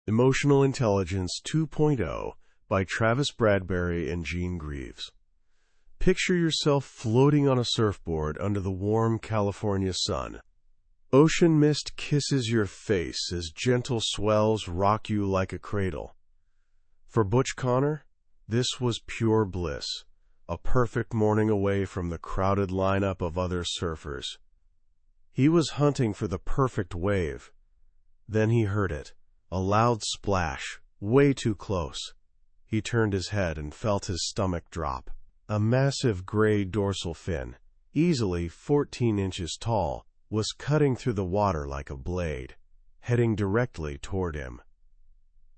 Emotional Intelligence 2.0 by Travis Bradberry and Jean Greaves. Picture yourself floating on a surfboard under the warm California sun. Ocean mist kisses your face as gentle swells rock you like a cradle. For Butch Connor, this was pure bliss, a perfect morning away from the crowded lineup of other surfers. He was hunting for the perfect wave. Then he heard it. A loud splash, way too close. He turned his head and felt his stomach drop. A massive gray dorsal fin, easily 14 inches tall, was cutting through the water like a blade, heading directly toward him.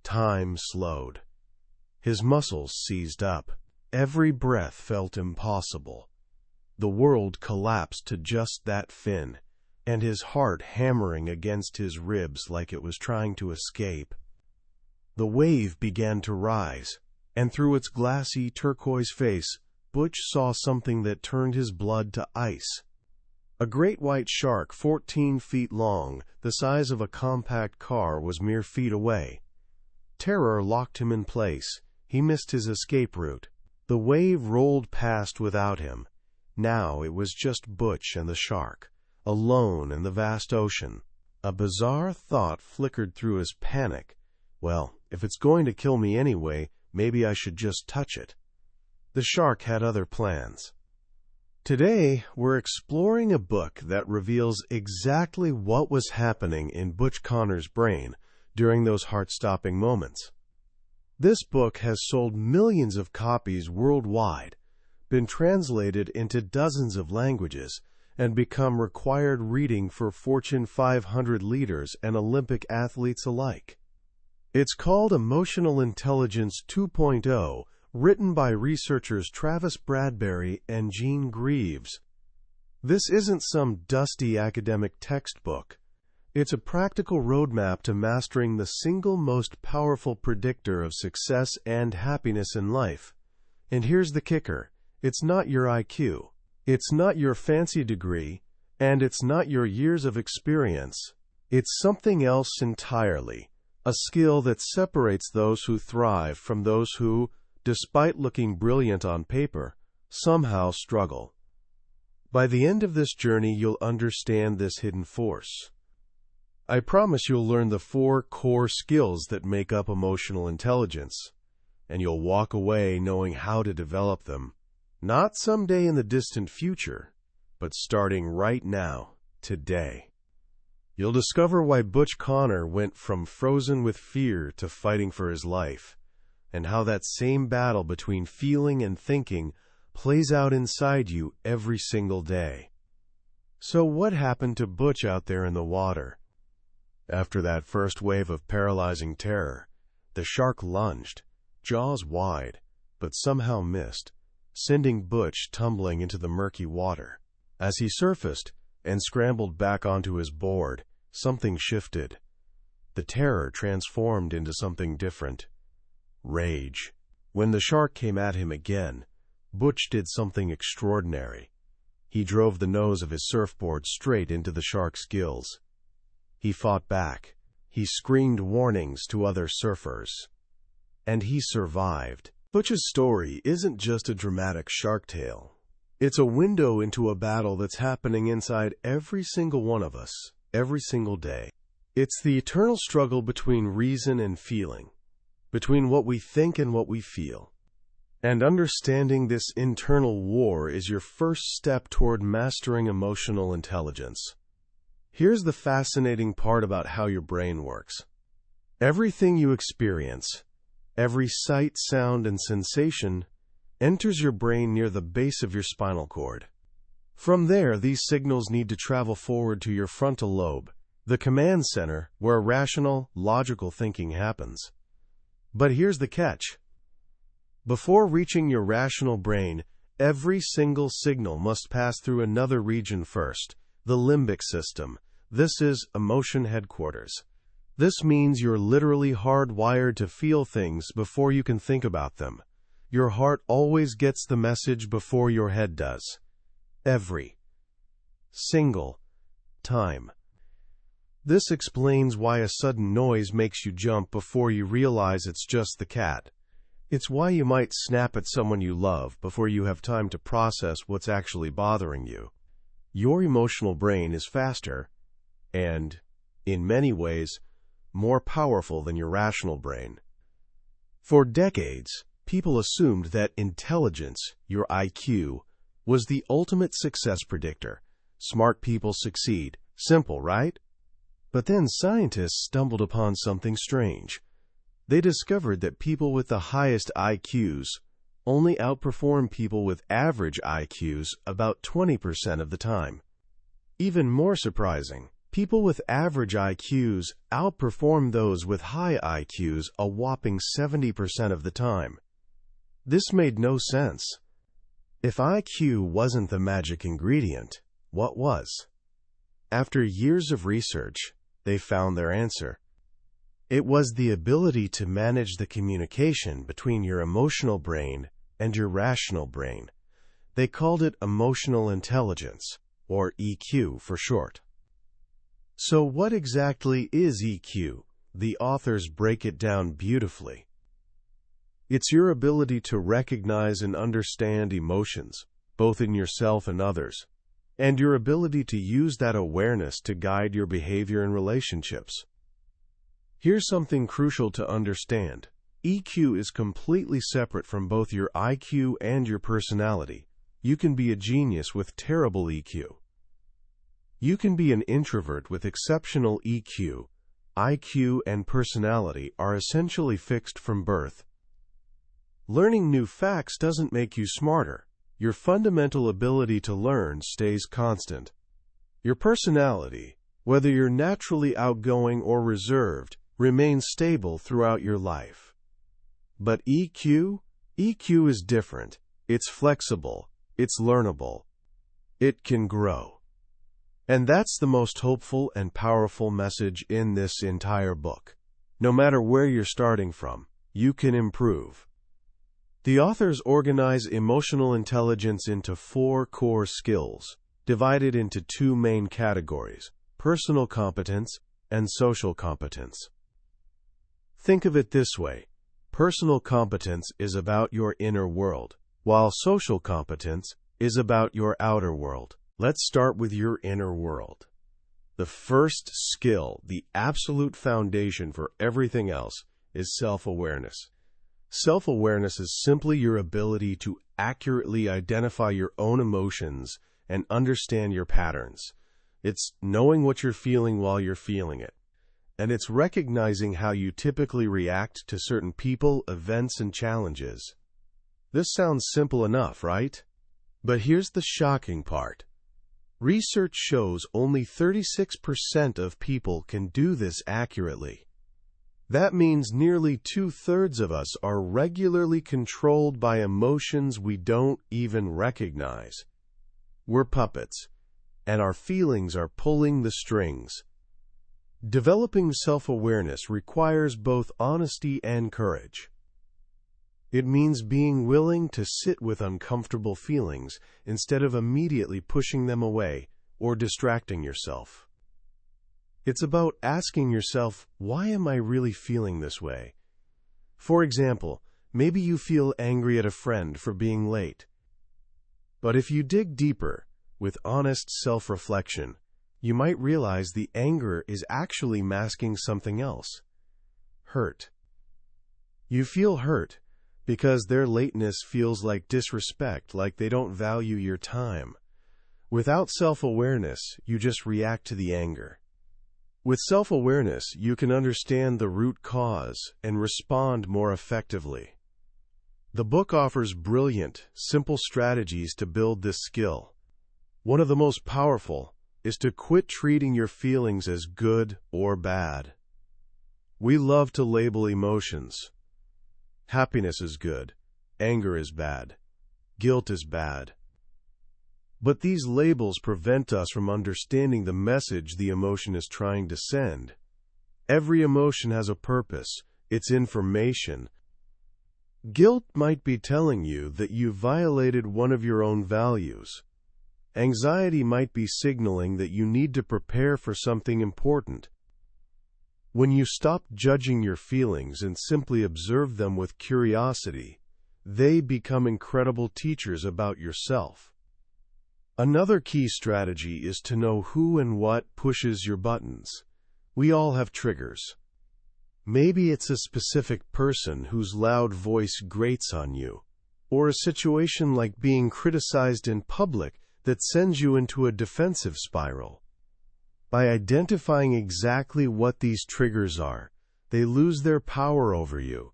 Time slowed. His muscles seized up. Every breath felt impossible. The world collapsed to just that fin, and his heart hammering against his ribs like it was trying to escape. The wave began to rise, and through its glassy turquoise face, Butch saw something that turned his blood to ice. A great white shark 14 feet long, the size of a compact car, was mere feet away. Terror locked him in place. He missed his escape route. The wave rolled past without him. Now it was just Butch and the shark, alone in the vast ocean. A bizarre thought flickered through his panic. Well, if it's going to kill me anyway, maybe I should just touch it. The shark had other plans. Today, we're exploring a book that reveals exactly what was happening in Butch Connor's brain during those heart-stopping moments. This book has sold millions of copies worldwide, been translated into dozens of languages, and become required reading for Fortune 500 leaders and Olympic athletes alike. It's called Emotional Intelligence 2.0, written by researchers Travis Bradberry and Jean Greaves. This isn't some dusty academic textbook. It's a practical roadmap to mastering the single most powerful predictor of success and happiness in life. And here's the kicker. It's not your IQ. It's not your fancy degree, and it's not your years of experience. It's something else entirely, a skill that separates those who thrive from those who, despite looking brilliant on paper, somehow struggle. By the end of this journey, you'll understand this hidden force. I promise you'll learn the 4 core skills that make up emotional intelligence, and you'll walk away knowing how to develop them. Not someday in the distant future, but starting right now, today. You'll discover why Butch Connor went from frozen with fear to fighting for his life, and how that same battle between feeling and thinking plays out inside you every single day. So what happened to Butch out there in the water? After that first wave of paralyzing terror, the shark lunged, jaws wide, but somehow missed, sending Butch tumbling into the murky water. As he surfaced and scrambled back onto his board, something shifted. The terror transformed into something different. Rage. When the shark came at him again, Butch did something extraordinary. He drove the nose of his surfboard straight into the shark's gills. He fought back. He screamed warnings to other surfers. And he survived. Butch's story isn't just a dramatic shark tale. It's a window into a battle that's happening inside every single one of us, every single day. It's the eternal struggle between reason and feeling, between what we think and what we feel. And understanding this internal war is your first step toward mastering emotional intelligence. Here's the fascinating part about how your brain works. Everything you experience, every sight, sound, and sensation enters your brain near the base of your spinal cord. From there, these signals need to travel forward to your frontal lobe, the command center where rational, logical thinking happens. But here's the catch. Before reaching your rational brain, every single signal must pass through another region first, the limbic system. This is emotion headquarters. This means you're literally hardwired to feel things before you can think about them. Your heart always gets the message before your head does. Every single time. This explains why a sudden noise makes you jump before you realize it's just the cat. It's why you might snap at someone you love before you have time to process what's actually bothering you. Your emotional brain is faster and, in many ways, more powerful than your rational brain. For decades, people assumed that intelligence, your IQ, was the ultimate success predictor. Smart people succeed. Simple, right? But then scientists stumbled upon something strange. They discovered that people with the highest IQs only outperform people with average IQs about 20% of the time. Even more surprising, people with average IQs outperform those with high IQs a whopping 70% of the time. This made no sense. If IQ wasn't the magic ingredient, what was? After years of research, they found their answer. It was the ability to manage the communication between your emotional brain and your rational brain. They called it emotional intelligence, or EQ for short. So what exactly is EQ? The authors break it down beautifully. It's your ability to recognize and understand emotions, both in yourself and others, and your ability to use that awareness to guide your behavior in relationships. Here's something crucial to understand. EQ is completely separate from both your IQ and your personality. You can be a genius with terrible EQ. You can be an introvert with exceptional EQ. IQ and personality are essentially fixed from birth. Learning new facts doesn't make you smarter. Your fundamental ability to learn stays constant. Your personality, whether you're naturally outgoing or reserved, remains stable throughout your life. But EQ? EQ is different. It's flexible. It's learnable. It can grow. And that's the most hopeful and powerful message in this entire book. No matter where you're starting from, you can improve. The authors organize emotional intelligence into 4 core skills, divided into 2 main categories: personal competence and social competence. Think of it this way. Personal competence is about your inner world, while social competence is about your outer world. Let's start with your inner world. The first skill, the absolute foundation for everything else, is self-awareness. Self-awareness is simply your ability to accurately identify your own emotions and understand your patterns. It's knowing what you're feeling while you're feeling it. And it's recognizing how you typically react to certain people, events, and challenges. This sounds simple enough, right? But here's the shocking part. Research shows only 36% of people can do this accurately. That means nearly 2/3 of us are regularly controlled by emotions we don't even recognize. We're puppets, and our feelings are pulling the strings. Developing self-awareness requires both honesty and courage. It means being willing to sit with uncomfortable feelings instead of immediately pushing them away or distracting yourself. It's about asking yourself, why am I really feeling this way? For example, maybe you feel angry at a friend for being late. But if you dig deeper, with honest self-reflection, you might realize the anger is actually masking something else. Hurt. You feel hurt because their lateness feels like disrespect, like they don't value your time. Without self-awareness, you just react to the anger. With self-awareness, you can understand the root cause and respond more effectively. The book offers brilliant, simple strategies to build this skill. One of the most powerful is to quit treating your feelings as good or bad. We love to label emotions. Happiness is good, anger is bad, guilt is bad. But these labels prevent us from understanding the message the emotion is trying to send. Every emotion has a purpose. It's information. Guilt might be telling you that you violated one of your own values. Anxiety might be signaling that you need to prepare for something important. When you stop judging your feelings and simply observe them with curiosity, they become incredible teachers about yourself. Another key strategy is to know who and what pushes your buttons. We all have triggers. Maybe it's a specific person whose loud voice grates on you, or a situation like being criticized in public that sends you into a defensive spiral. By identifying exactly what these triggers are, they lose their power over you.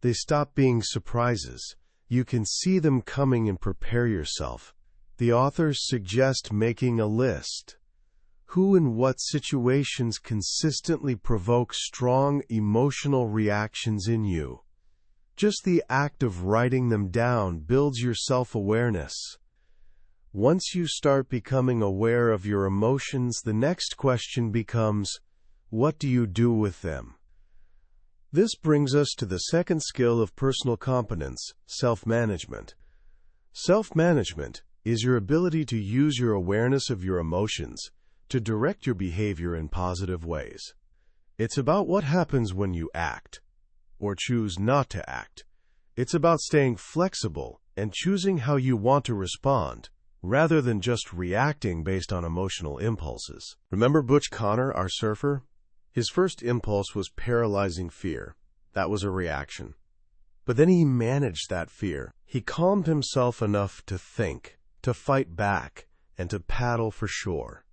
They stop being surprises. You can see them coming and prepare yourself. The authors suggest making a list. Who and what situations consistently provoke strong emotional reactions in you? Just the act of writing them down builds your self-awareness. Once you start becoming aware of your emotions, the next question becomes, what do you do with them? This brings us to the second skill of personal competence, self-management. Self-management is your ability to use your awareness of your emotions to direct your behavior in positive ways. It's about what happens when you act, or choose not to act. It's about staying flexible and choosing how you want to respond, rather than just reacting based on emotional impulses. Remember Butch Connor, our surfer? His first impulse was paralyzing fear. That was a reaction. But then he managed that fear. He calmed himself enough to think, to fight back, and to paddle for shore.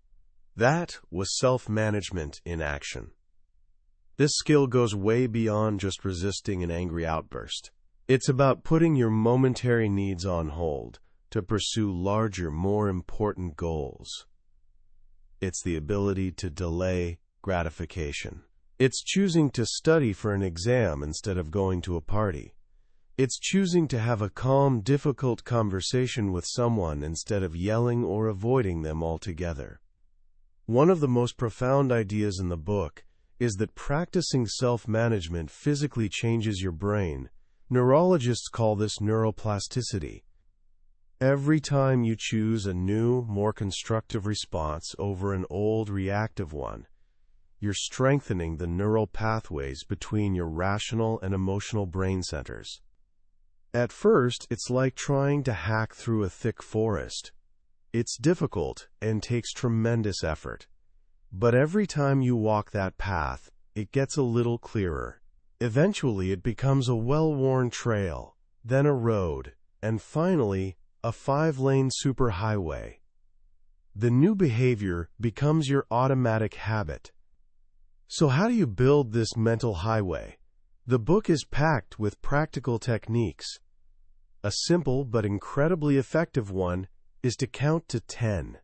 That was self-management in action. This skill goes way beyond just resisting an angry outburst. It's about putting your momentary needs on hold to pursue larger, more important goals. It's the ability to delay gratification. It's choosing to study for an exam instead of going to a party. It's choosing to have a calm, difficult conversation with someone instead of yelling or avoiding them altogether. One of the most profound ideas in the book is that practicing self-management physically changes your brain. Neurologists call this neuroplasticity. Every time you choose a new, more constructive response over an old, reactive one, you're strengthening the neural pathways between your rational and emotional brain centers. At first, it's like trying to hack through a thick forest. It's difficult and takes tremendous effort. But every time you walk that path, it gets a little clearer. Eventually, it becomes a well-worn trail, then a road, and finally, a 5-lane superhighway. The new behavior becomes your automatic habit. So how do you build this mental highway? The book is packed with practical techniques. A simple but incredibly effective one is to count to 10.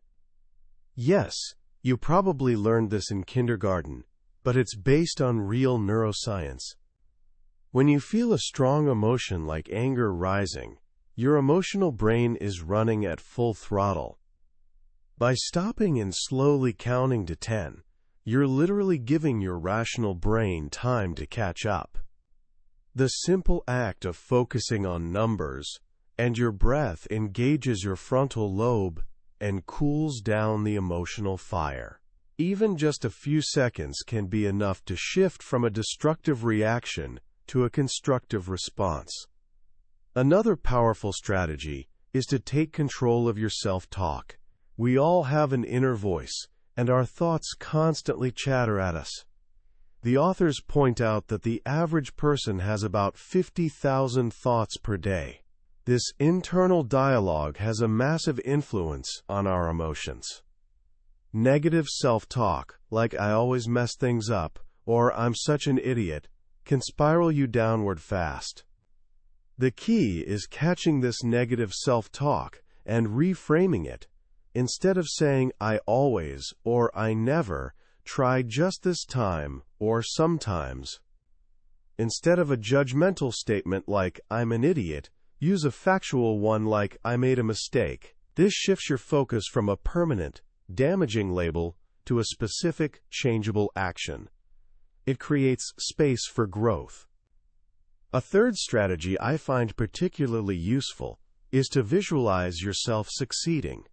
Yes, you probably learned this in kindergarten, but it's based on real neuroscience. When you feel a strong emotion like anger rising, your emotional brain is running at full throttle. By stopping and slowly counting to 10, you're literally giving your rational brain time to catch up. The simple act of focusing on numbers and your breath engages your frontal lobe and cools down the emotional fire. Even just a few seconds can be enough to shift from a destructive reaction to a constructive response. Another powerful strategy is to take control of your self-talk. We all have an inner voice, and our thoughts constantly chatter at us. The authors point out that the average person has about 50,000 thoughts per day. This internal dialogue has a massive influence on our emotions. Negative self-talk, like "I always mess things up" or "I'm such an idiot," can spiral you downward fast. The key is catching this negative self-talk and reframing it. Instead of saying "I always" or "I never," try "just this time" or "sometimes." Instead of a judgmental statement like "I'm an idiot," use a factual one like "I made a mistake." This shifts your focus from a permanent, damaging label to a specific, changeable action. It creates space for growth. A third strategy I find particularly useful is to visualize yourself succeeding.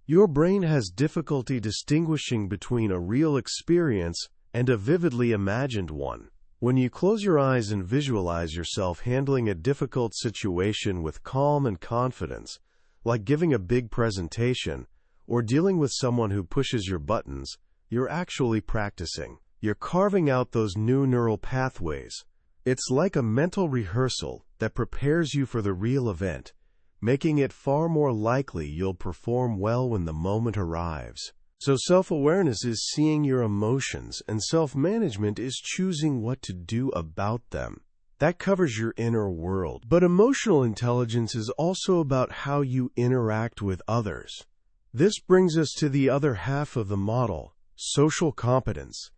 Your brain has difficulty distinguishing between a real experience and a vividly imagined one. When you close your eyes and visualize yourself handling a difficult situation with calm and confidence, like giving a big presentation or dealing with someone who pushes your buttons, you're actually practicing. You're carving out those new neural pathways. It's like a mental rehearsal that prepares you for the real event, making it far more likely you'll perform well when the moment arrives. So self-awareness is seeing your emotions, and self-management is choosing what to do about them. That covers your inner world. But emotional intelligence is also about how you interact with others. This brings us to the other half of the model, social competence.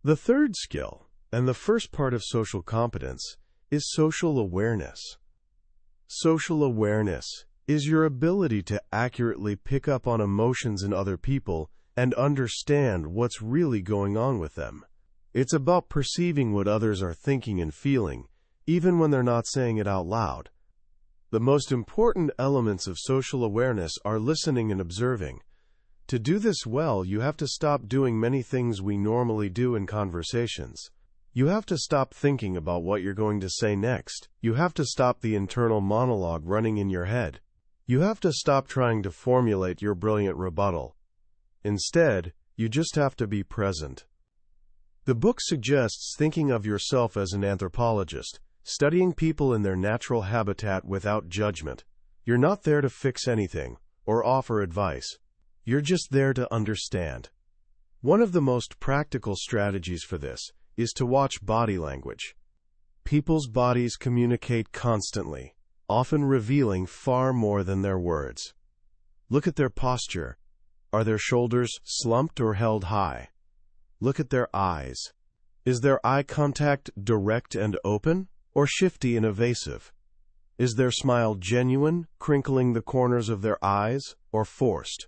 The third skill, and the first part of social competence, is social awareness. Social awareness is your ability to accurately pick up on emotions in other people and understand what's really going on with them. It's about perceiving what others are thinking and feeling, even when they're not saying it out loud. The most important elements of social awareness are listening and observing. To do this well, you have to stop doing many things we normally do in conversations. You have to stop thinking about what you're going to say next. You have to stop the internal monologue running in your head. You have to stop trying to formulate your brilliant rebuttal. Instead, you just have to be present. The book suggests thinking of yourself as an anthropologist, studying people in their natural habitat without judgment. You're not there to fix anything or offer advice. You're just there to understand. One of the most practical strategies for this is to watch body language. People's bodies communicate constantly, often revealing far more than their words. Look at their posture. Are their shoulders slumped or held high? Look at their eyes. Is their eye contact direct and open, or shifty and evasive? Is their smile genuine, crinkling the corners of their eyes, or forced?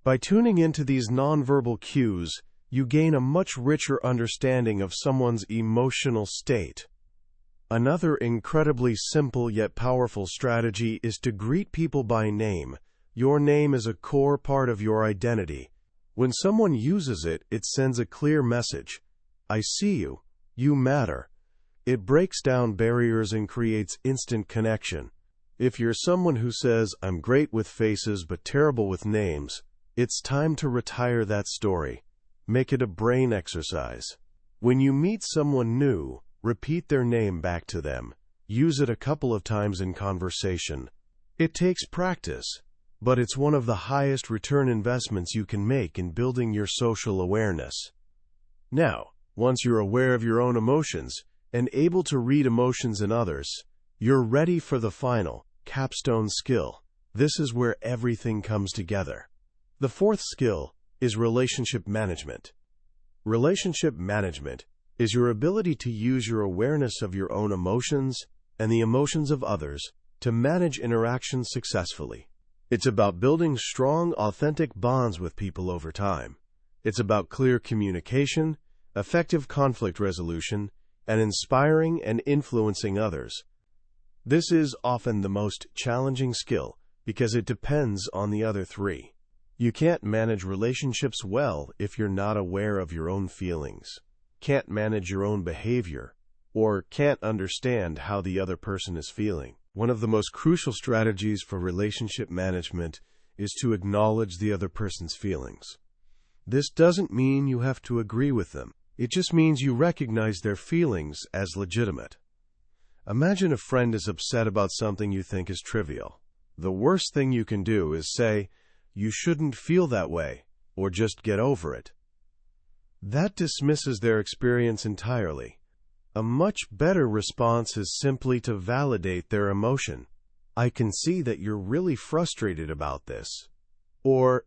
By tuning into these nonverbal cues, you gain a much richer understanding of someone's emotional state. Another incredibly simple yet powerful strategy is to greet people by name. Your name is a core part of your identity. When someone uses it, it sends a clear message. I see you. You matter. It breaks down barriers and creates instant connection. If you're someone who says, I'm great with faces but terrible with names, it's time to retire that story. Make it a brain exercise. When you meet someone new, repeat their name back to them. Use it a couple of times in conversation. It takes practice, but it's one of the highest return investments you can make in building your social awareness. Now, once you're aware of your own emotions and able to read emotions in others, you're ready for the final, capstone skill. This is where everything comes together. The fourth skill is relationship management. Relationship management is your ability to use your awareness of your own emotions and the emotions of others to manage interactions successfully. It's about building strong, authentic bonds with people over time. It's about clear communication, effective conflict resolution, and inspiring and influencing others. This is often the most challenging skill because it depends on the other three. You can't manage relationships well if you're not aware of your own feelings, can't manage your own behavior, or can't understand how the other person is feeling. One of the most crucial strategies for relationship management is to acknowledge the other person's feelings. This doesn't mean you have to agree with them. It just means you recognize their feelings as legitimate. Imagine a friend is upset about something you think is trivial. The worst thing you can do is say, "You shouldn't feel that way," or just get over it. That dismisses their experience entirely. A much better response is simply to validate their emotion. "I can see that you're really frustrated about this." Or,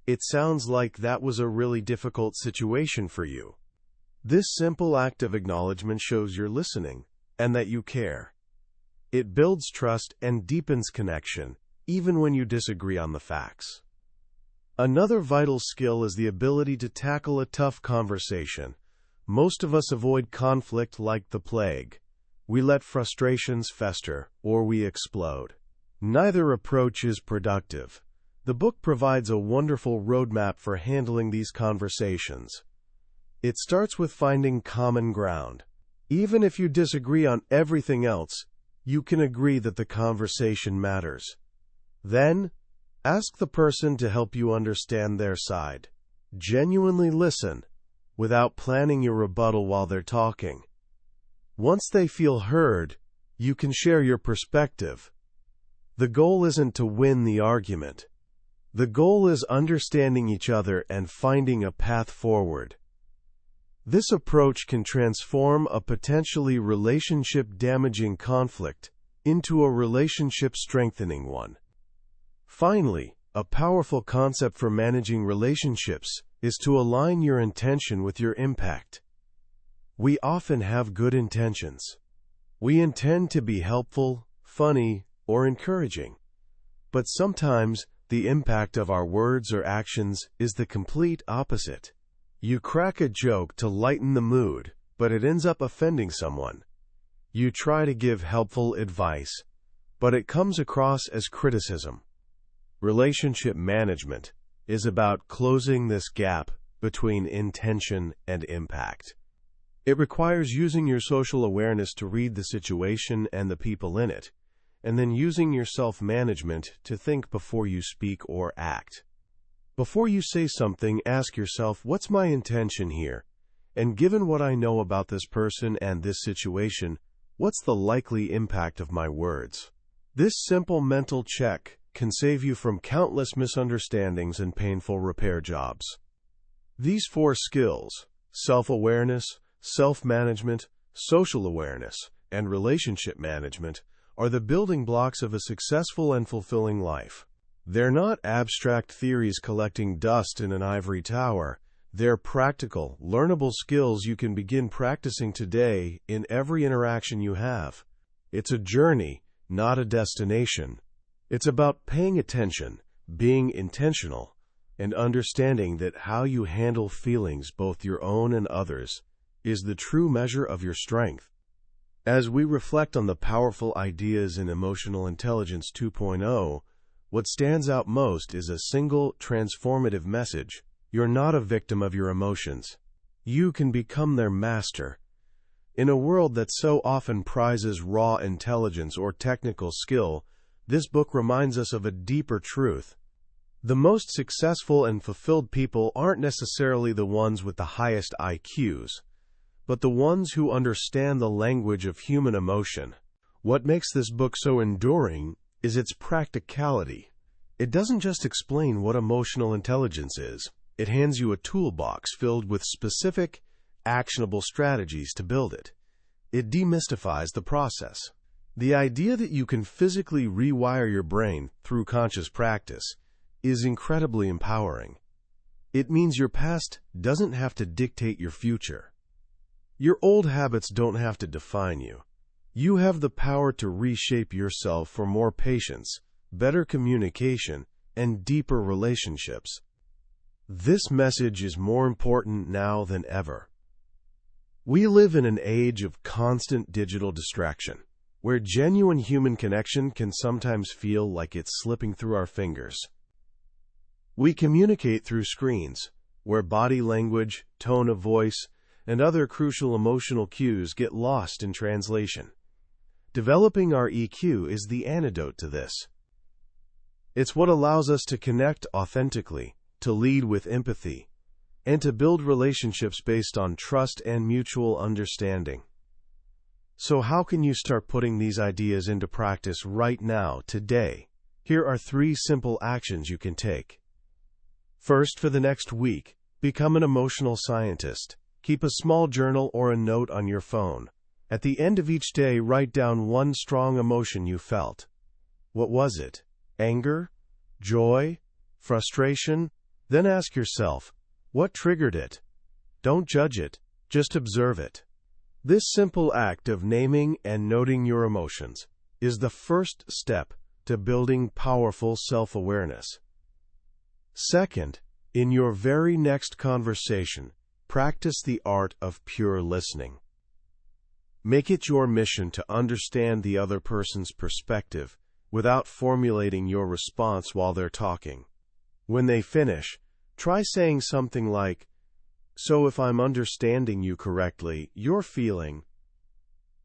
"It sounds like that was a really difficult situation for you." This simple act of acknowledgement shows you're listening and that you care. It builds trust and deepens connection, even when you disagree on the facts. Another vital skill is the ability to tackle a tough conversation. Most of us avoid conflict like the plague. We let frustrations fester, or we explode. Neither approach is productive. The book provides a wonderful roadmap for handling these conversations. It starts with finding common ground. Even if you disagree on everything else, you can agree that the conversation matters. Then, ask the person to help you understand their side. Genuinely listen, without planning your rebuttal while they're talking. Once they feel heard, you can share your perspective. The goal isn't to win the argument. The goal is understanding each other and finding a path forward. This approach can transform a potentially relationship-damaging conflict into a relationship-strengthening one. Finally, a powerful concept for managing relationships is to align your intention with your impact. We often have good intentions. We intend to be helpful, funny, or encouraging. But sometimes, the impact of our words or actions is the complete opposite. You crack a joke to lighten the mood, but it ends up offending someone. You try to give helpful advice, but it comes across as criticism. Relationship management is about closing this gap between intention and impact. It requires using your social awareness to read the situation and the people in it, and then using your self-management to think before you speak or act. Before you say something, ask yourself, what's my intention here? And given what I know about this person and this situation, what's the likely impact of my words? This simple mental check can save you from countless misunderstandings and painful repair jobs. These 4 skills, self-awareness, self-management, social awareness, and relationship management, are the building blocks of a successful and fulfilling life. They're not abstract theories collecting dust in an ivory tower. They're practical, learnable skills you can begin practicing today in every interaction you have. It's a journey, not a destination. It's about paying attention, being intentional, and understanding that how you handle feelings, both your own and others, is the true measure of your strength. As we reflect on the powerful ideas in Emotional Intelligence 2.0, what stands out most is a single, transformative message. You're not a victim of your emotions. You can become their master. In a world that so often prizes raw intelligence or technical skill, this book reminds us of a deeper truth. The most successful and fulfilled people aren't necessarily the ones with the highest IQs, but the ones who understand the language of human emotion. What makes this book so enduring is its practicality. It doesn't just explain what emotional intelligence is. It hands you a toolbox filled with specific, actionable strategies to build it. It demystifies the process. The idea that you can physically rewire your brain through conscious practice is incredibly empowering. It means your past doesn't have to dictate your future. Your old habits don't have to define you. You have the power to reshape yourself for more patience, better communication, and deeper relationships. This message is more important now than ever. We live in an age of constant digital distraction, where genuine human connection can sometimes feel like it's slipping through our fingers. We communicate through screens, where body language, tone of voice, and other crucial emotional cues get lost in translation. Developing our EQ is the antidote to this. It's what allows us to connect authentically, to lead with empathy, and to build relationships based on trust and mutual understanding. So how can you start putting these ideas into practice right now, today? Here are 3 simple actions you can take. First, for the next week, become an emotional scientist. Keep a small journal or a note on your phone. At the end of each day, write down one strong emotion you felt. What was it? Anger? Joy? Frustration? Then ask yourself, what triggered it? Don't judge it, just observe it. This simple act of naming and noting your emotions is the first step to building powerful self-awareness. Second, in your very next conversation, practice the art of pure listening. Make it your mission to understand the other person's perspective without formulating your response while they're talking. When they finish, try saying something like, So if I'm understanding you correctly, you're feeling.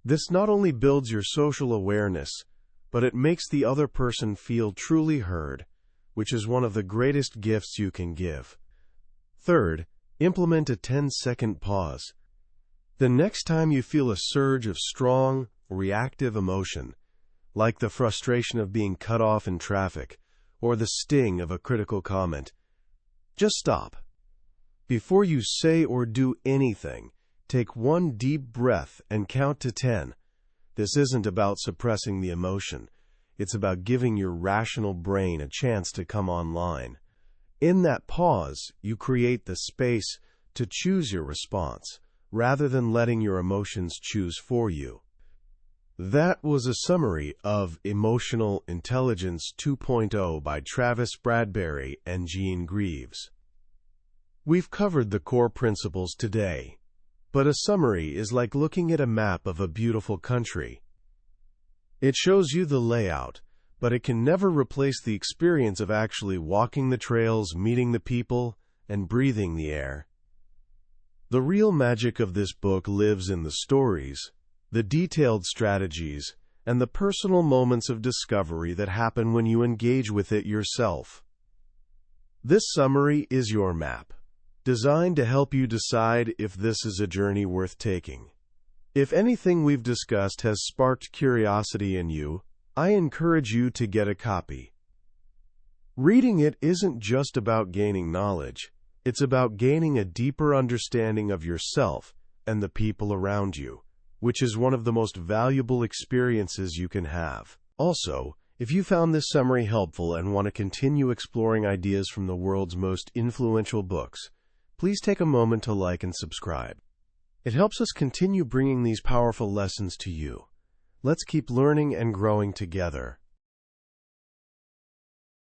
This not only builds your social awareness, but it makes the other person feel truly heard, which is one of the greatest gifts you can give. Third, implement a 10-second pause. The next time you feel a surge of strong, reactive emotion, like the frustration of being cut off in traffic or the sting of a critical comment, just stop. Before you say or do anything, take one deep breath and count to 10. This isn't about suppressing the emotion. It's about giving your rational brain a chance to come online. In that pause, you create the space to choose your response, rather than letting your emotions choose for you. That was a summary of Emotional Intelligence 2.0 by Travis Bradberry and Jean Greaves. We've covered the core principles today, but a summary is like looking at a map of a beautiful country. It shows you the layout, but it can never replace the experience of actually walking the trails, meeting the people, and breathing the air. The real magic of this book lives in the stories, the detailed strategies, and the personal moments of discovery that happen when you engage with it yourself. This summary is your map, designed to help you decide if this is a journey worth taking. If anything we've discussed has sparked curiosity in you, I encourage you to get a copy. Reading it isn't just about gaining knowledge, it's about gaining a deeper understanding of yourself and the people around you, which is one of the most valuable experiences you can have. Also, if you found this summary helpful and want to continue exploring ideas from the world's most influential books, please take a moment to like and subscribe. It helps us continue bringing these powerful lessons to you. Let's keep learning and growing together.